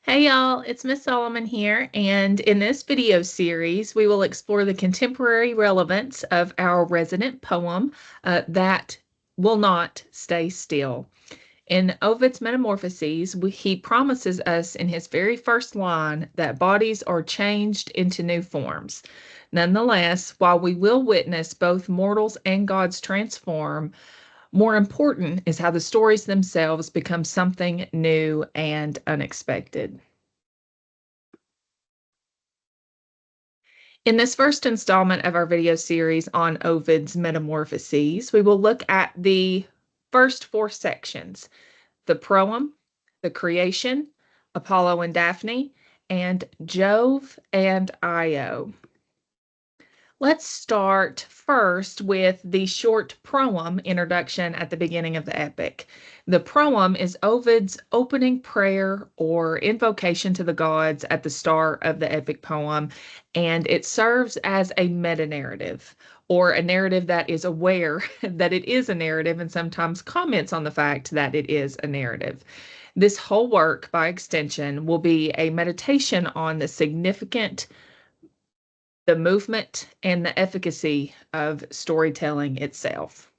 Hey y'all, it's Miss Solomon here, and in this video series, we will explore the contemporary relevance of our resident poem, That Will Not Stay Still. In Ovid's Metamorphoses, he promises us in his very first line that bodies are changed into new forms. Nonetheless, while we will witness both mortals and gods transform, more important is how the stories themselves become something new and unexpected. In this first installment of our video series on Ovid's Metamorphoses, we will look at the first four sections: the Proem, the Creation, Apollo and Daphne, and Jove and Io. Let's start first with the short proem introduction at the beginning of the epic. The proem is Ovid's opening prayer or invocation to the gods at the start of the epic poem, and it serves as a meta-narrative, or a narrative that is aware that it is a narrative and sometimes comments on the fact that it is a narrative. This whole work, by extension, will be a meditation on the movement and the efficacy of storytelling itself.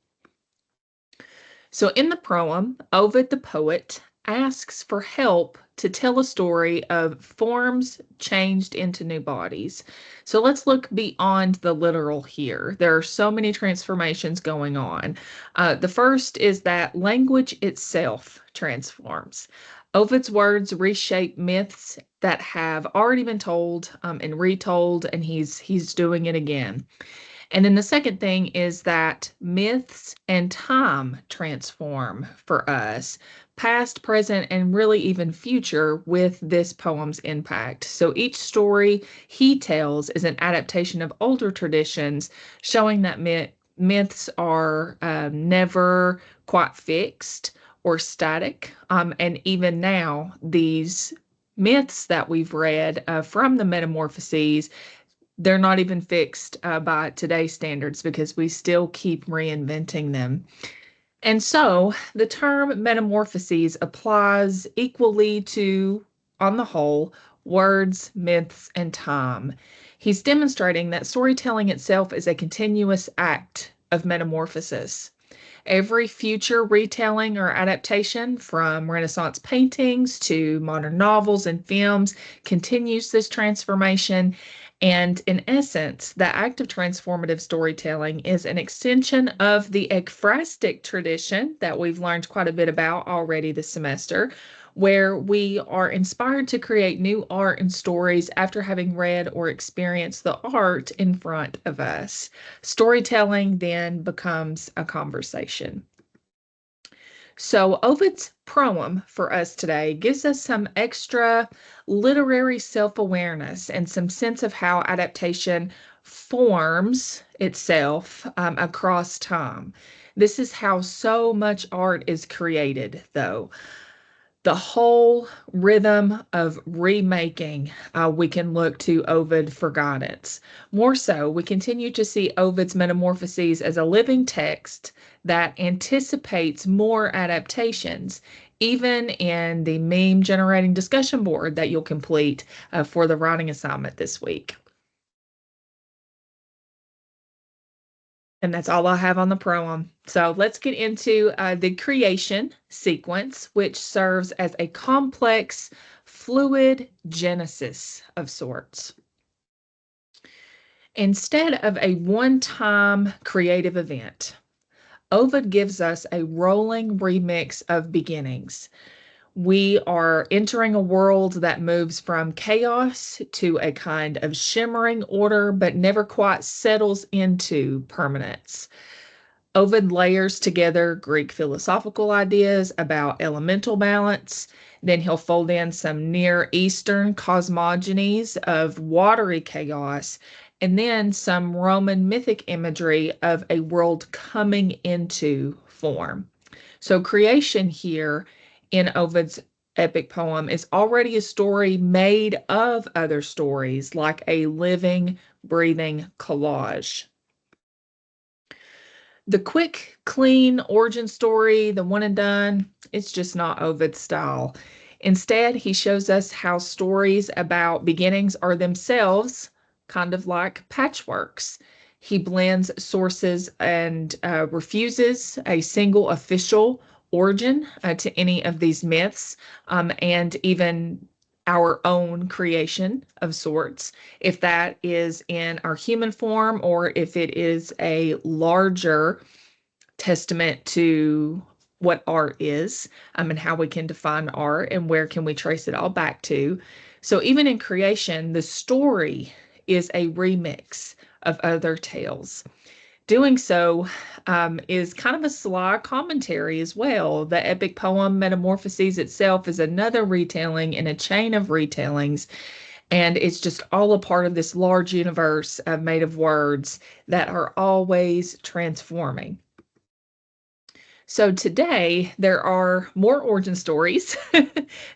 So in the proem, Ovid the poet asks for help to tell a story of forms changed into new bodies. So let's look beyond the literal here. There are so many transformations going on. The first is that language itself transforms. Ovid's words reshape myths that have already been told and retold, and he's doing it again. And then the second thing is that myths and time transform for us, past, present, and really even future with this poem's impact. So each story he tells is an adaptation of older traditions, showing that myths are never quite fixed or static. And even now, these myths that we've read from the Metamorphoses, they're not even fixed by today's standards because we still keep reinventing them. And so the term metamorphoses applies equally to, on the whole, words, myths, and time. He's demonstrating that storytelling itself is a continuous act of metamorphosis. Every future retelling or adaptation, from Renaissance paintings to modern novels and films, continues this transformation. And in essence, the act of transformative storytelling is an extension of the ekphrastic tradition that we've learned quite a bit about already this semester, where we are inspired to create new art and stories after having read or experienced the art in front of us. Storytelling then becomes a conversation. So Ovid's proem for us today gives us some extra literary self-awareness and some sense of how adaptation forms itself across time. This is how so much art is created, though. The whole rhythm of remaking, we can look to Ovid for guidance. More so, we continue to see Ovid's Metamorphoses as a living text that anticipates more adaptations, even in the meme generating discussion board that you'll complete for the writing assignment this week. And that's all I have on the proem. So let's get into the creation sequence, which serves as a complex, fluid genesis of sorts. Instead of a one-time creative event, Ovid gives us a rolling remix of beginnings. We are entering a world that moves from chaos to a kind of shimmering order, but never quite settles into permanence. Ovid layers together Greek philosophical ideas about elemental balance. Then he'll fold in some Near Eastern cosmogonies of watery chaos, and then some Roman mythic imagery of a world coming into form. So creation here in Ovid's epic poem is already a story made of other stories, like a living, breathing collage. The quick, clean origin story, the one and done, it's just not Ovid's style. Instead, he shows us how stories about beginnings are themselves kind of like patchworks. He blends sources and refuses a single official origin to any of these myths, and even our own creation of sorts, if that is in our human form or if it is a larger testament to what art is, and how we can define art and where can we trace it all back to. So even in creation, the story is a remix of other tales. Doing so is kind of a sly commentary as well. The epic poem Metamorphoses itself is another retelling in a chain of retellings, and it's just all a part of this large universe made of words that are always transforming. So today there are more origin stories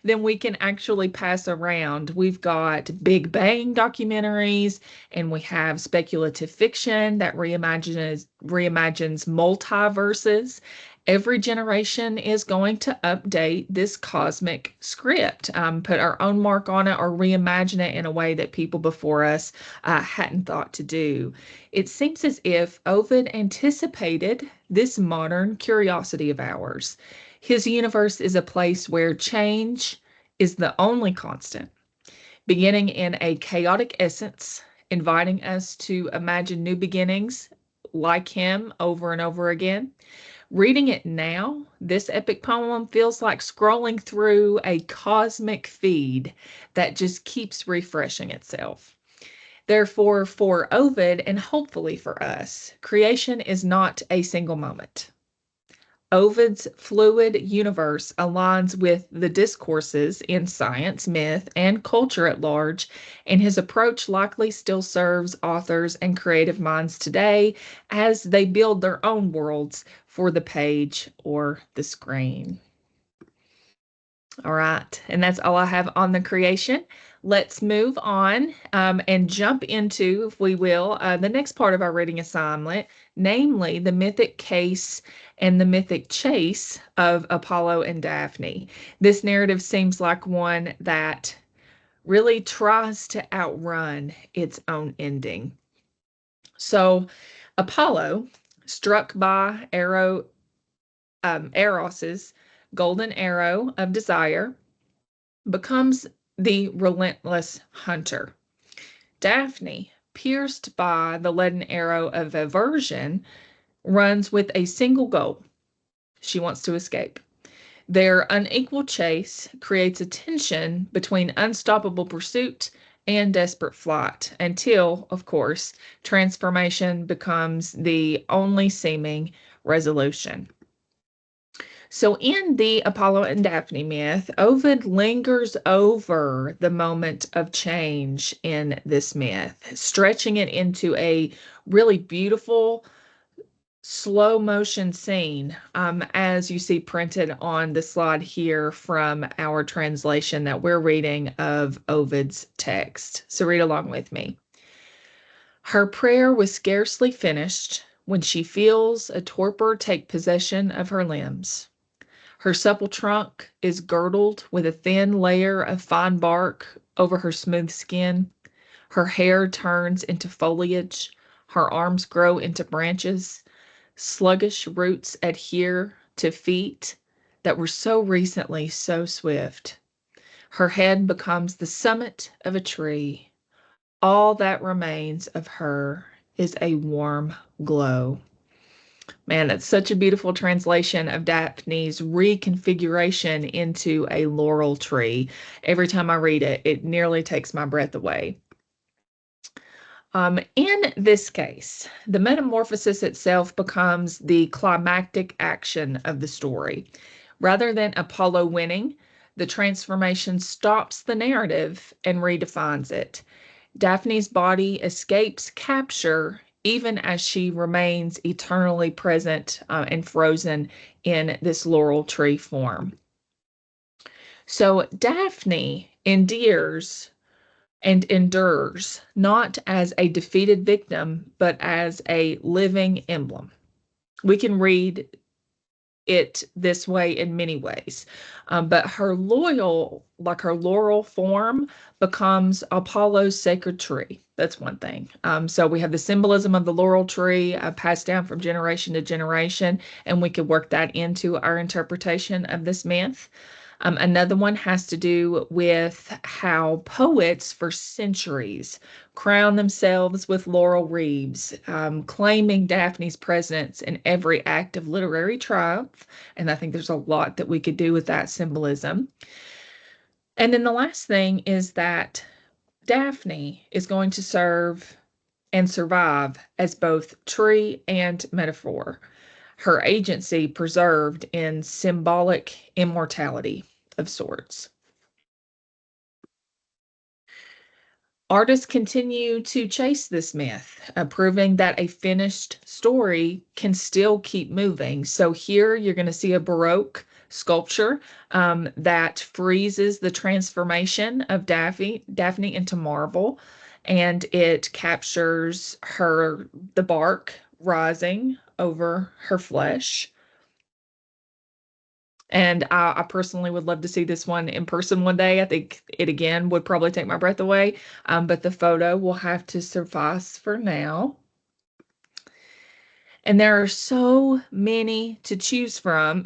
than we can actually pass around. We've got Big Bang documentaries, and we have speculative fiction that reimagines multiverses. Every generation is going to update this cosmic script, put our own mark on it, or reimagine it in a way that people before us hadn't thought to do. It seems as if Ovid anticipated this modern curiosity of ours. His universe is a place where change is the only constant, beginning in a chaotic essence, inviting us to imagine new beginnings like him over and over again. Reading it now, this epic poem feels like scrolling through a cosmic feed that just keeps refreshing itself. Therefore, for Ovid, and hopefully for us, creation is not a single moment. Ovid's fluid universe aligns with the discourses in science, myth, and culture at large, and his approach likely still serves authors and creative minds today as they build their own worlds for the page or the screen. All right, and that's all I have on the creation. Let's move on and jump into, if we will, the next part of our reading assignment, namely the mythic case and the mythic chase of Apollo and Daphne. This narrative seems like one that really tries to outrun its own ending. So, Apollo, struck by Eros's golden arrow of desire, becomes the relentless hunter. Daphne, pierced by the leaden arrow of aversion, runs with a single goal. She wants to escape. Their unequal chase creates a tension between unstoppable pursuit and desperate flight until, of course, transformation becomes the only seeming resolution. So, in the Apollo and Daphne myth, Ovid lingers over the moment of change in this myth, stretching it into a really beautiful slow motion scene, as you see printed on the slide here from our translation that we're reading of Ovid's text. So, read along with me. Her prayer was scarcely finished when she feels a torpor take possession of her limbs. Her supple trunk is girdled with a thin layer of fine bark over her smooth skin. Her hair turns into foliage. Her arms grow into branches. Sluggish roots adhere to feet that were so recently so swift. Her head becomes the summit of a tree. All that remains of her is a warm glow. Man, that's such a beautiful translation of Daphne's reconfiguration into a laurel tree. Every time I read it, it nearly takes my breath away. In this case, the metamorphosis itself becomes the climactic action of the story. Rather than Apollo winning, the transformation stops the narrative and redefines it. Daphne's body escapes capture even as she remains eternally present and frozen in this laurel tree form. So Daphne endears and endures not as a defeated victim, but as a living emblem. We can read it this way in many ways. But her her laurel form becomes Apollo's sacred tree. That's one thing. So we have the symbolism of the laurel tree passed down from generation to generation, and we could work that into our interpretation of this myth. Another one has to do with how poets for centuries crown themselves with laurel wreaths, claiming Daphne's presence in every act of literary triumph. And I think there's a lot that we could do with that symbolism. And then the last thing is that Daphne is going to serve and survive as both tree and metaphor, her agency preserved in symbolic immortality of sorts. Artists continue to chase this myth, proving that a finished story can still keep moving. So here you're going to see a Baroque sculpture that freezes the transformation of Daphne into marble, and it captures the bark rising over her flesh. And I personally would love to see this one in person one day. I think it again would probably take my breath away, but the photo will have to suffice for now. And there are so many to choose from,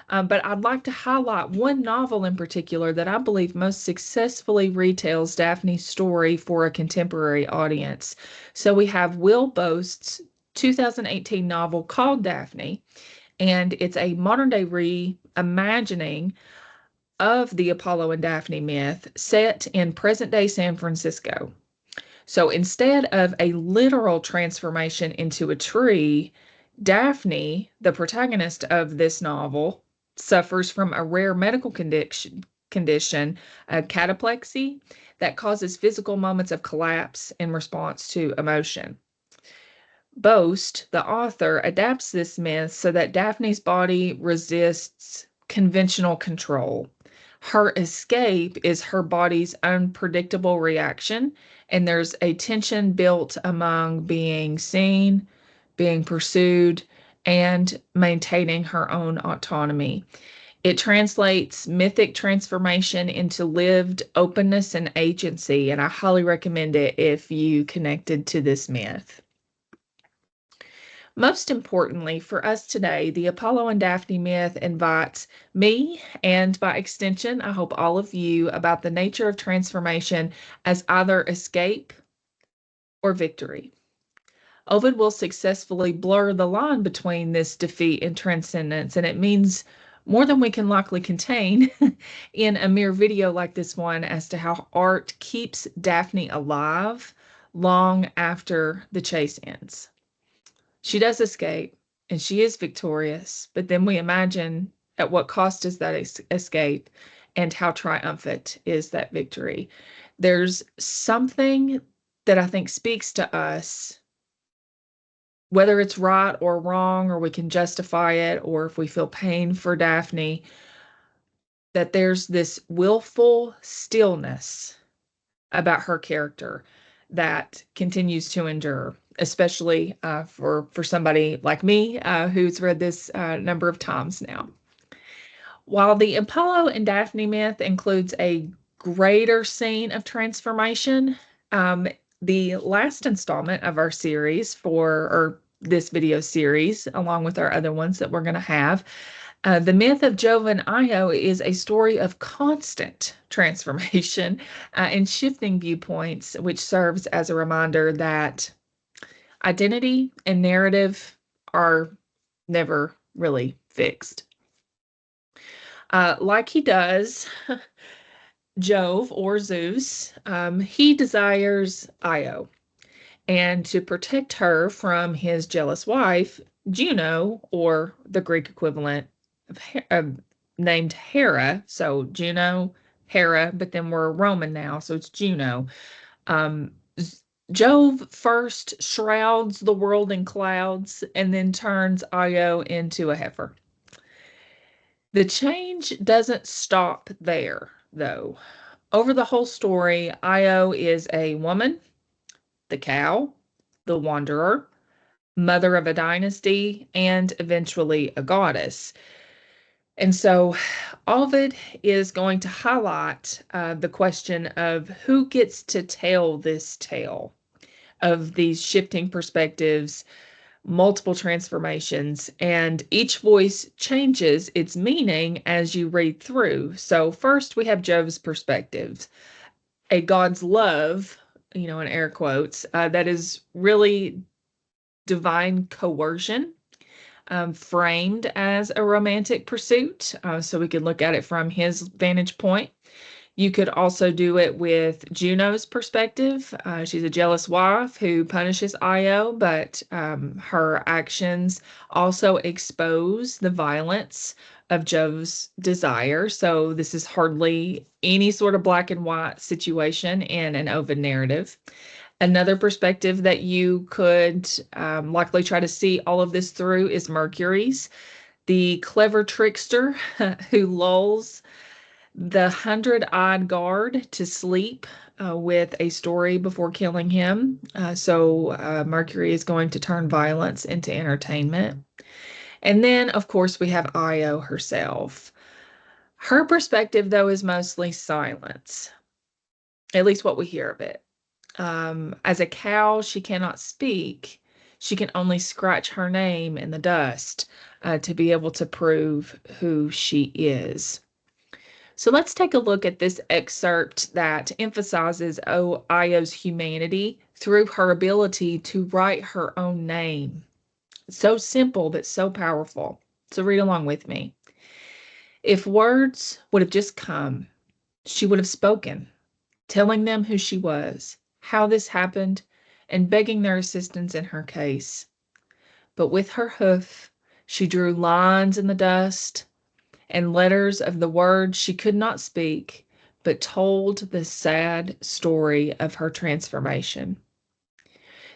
but I'd like to highlight one novel in particular that I believe most successfully retells Daphne's story for a contemporary audience. So we have Will Boast's 2018 novel called Daphne, and it's a modern day reimagining of the Apollo and Daphne myth set in present day San Francisco. So instead of a literal transformation into a tree, Daphne, the protagonist of this novel, suffers from a rare medical condition, cataplexy, that causes physical moments of collapse in response to emotion. Boast, the author, adapts this myth so that Daphne's body resists conventional control. Her escape is her body's unpredictable reaction, and there's a tension built among being seen, being pursued, and maintaining her own autonomy. It translates mythic transformation into lived openness and agency, and I highly recommend it if you connected to this myth. Most importantly, for us today, the Apollo and Daphne myth invites me, and by extension, I hope all of you, about the nature of transformation as either escape or victory. Ovid will successfully blur the line between this defeat and transcendence, and it means more than we can likely contain in a mere video like this one as to how art keeps Daphne alive long after the chase ends. She does escape, and she is victorious, but then we imagine at what cost is that escape and how triumphant is that victory. There's something that I think speaks to us, whether it's right or wrong, or we can justify it, or if we feel pain for Daphne, that there's this willful stillness about her character that continues to endure, especially for somebody like me who's read this a number of times now. While the Apollo and Daphne myth includes a greater scene of transformation, the last installment of our series or this video series, along with our other ones that we're going to have, the myth of Jove and Io is a story of constant transformation and shifting viewpoints, which serves as a reminder that identity and narrative are never really fixed. Like he does Jove or Zeus, he desires Io, and to protect her from his jealous wife, Juno, or the Greek equivalent of named Hera. So Juno, Hera, but then we're Roman now, so it's Juno. Um, Jove first shrouds the world in clouds and then turns Io into a heifer. The change doesn't stop there, though. Over the whole story, Io is a woman, the cow, the wanderer, mother of a dynasty, and eventually a goddess. And so Ovid is going to highlight the question of who gets to tell this tale of these shifting perspectives, multiple transformations, and each voice changes its meaning as you read through. So, first we have Jove's perspective, a god's love, in air quotes, that is really divine coercion, framed as a romantic pursuit. So we could look at it from his vantage point. You could also do it with Juno's perspective. She's a jealous wife who punishes Io, but her actions also expose the violence of Jove's desire. So this is hardly any sort of black and white situation in an Ovid narrative. Another perspective that you could likely try to see all of this through is Mercury's, the clever trickster who lulls the hundred-eyed guard to sleep with a story before killing him. So Mercury is going to turn violence into entertainment. And then, of course, we have Io herself. Her perspective, though, is mostly silence, at least what we hear of it. As a cow, she cannot speak. She can only scratch her name in the dust to be able to prove who she is. So let's take a look at this excerpt that emphasizes Io's humanity through her ability to write her own name. So simple, but so powerful. So read along with me. If words would have just come, she would have spoken, telling them who she was, how this happened, and begging their assistance in her case. But with her hoof, she drew lines in the dust and letters of the words she could not speak, but told the sad story of her transformation.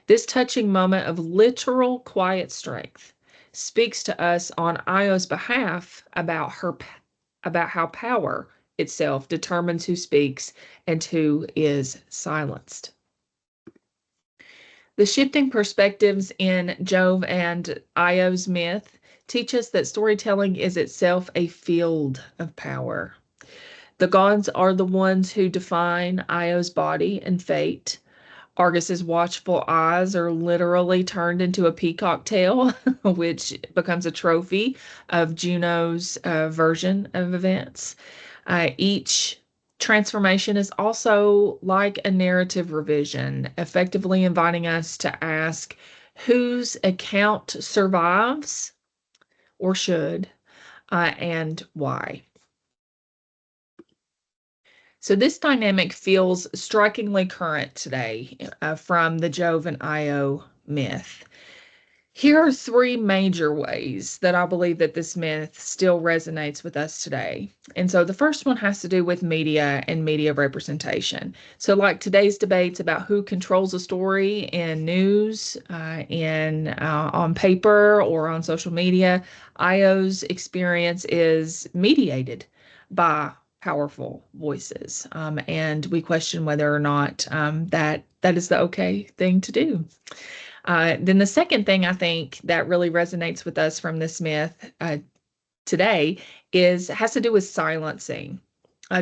This touching moment of literal quiet strength speaks to us on Io's behalf about how power itself determines who speaks and who is silenced. The shifting perspectives in Jove and Io's myth teach us that storytelling is itself a field of power. The gods are the ones who define Io's body and fate. Argus's watchful eyes are literally turned into a peacock tail, which becomes a trophy of Juno's version of events. Each transformation is also like a narrative revision, effectively inviting us to ask whose account survives or should, and why. So this dynamic feels strikingly current today from the Jove and Io myth. Here are three major ways that I believe that this myth still resonates with us today. And so the first one has to do with media and media representation. So like today's debates about who controls a story in news, on paper or on social media, Io's experience is mediated by powerful voices. And we question whether or not that is the okay thing to do. Then the second thing I think that really resonates with us from this myth today has to do with silencing,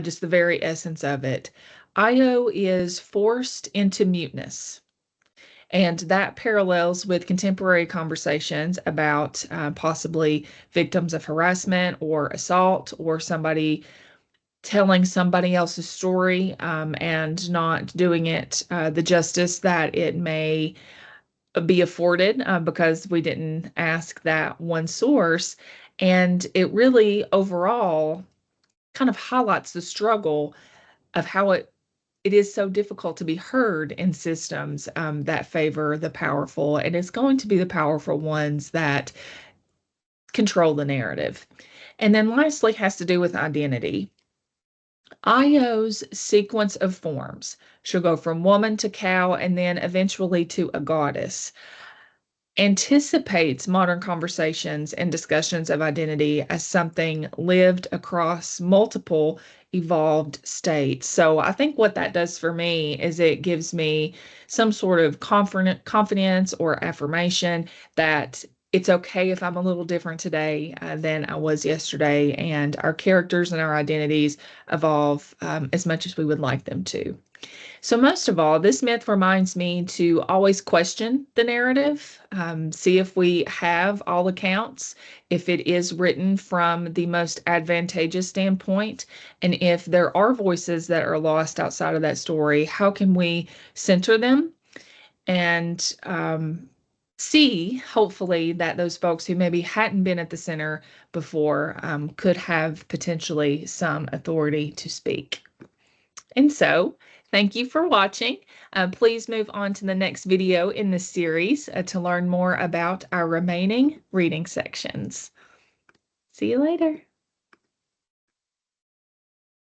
just the very essence of it. Io is forced into muteness. And that parallels with contemporary conversations about possibly victims of harassment or assault, or somebody telling somebody else's story and not doing it the justice that it may be afforded because we didn't ask that one source. And it really overall kind of highlights the struggle of how it is so difficult to be heard in systems that favor the powerful. And it's going to be the powerful ones that control the narrative. And then lastly has to do with identity. Io's sequence of forms. She'll go from woman to cow and then eventually to a goddess. anticipates modern conversations and discussions of identity as something lived across multiple evolved states. So I think what that does for me is it gives me some sort of confidence or affirmation that it's okay if I'm a little different today than I was yesterday, and our characters and our identities evolve as much as we would like them to. So, most of all, this myth reminds me to always question the narrative, see if we have all accounts, if it is written from the most advantageous standpoint, and if there are voices that are lost outside of that story, how can we center them and see, hopefully, that those folks who maybe hadn't been at the center before could have potentially some authority to speak. And so, thank you for watching. Please move on to the next video in this series to learn more about our remaining reading sections. See you later.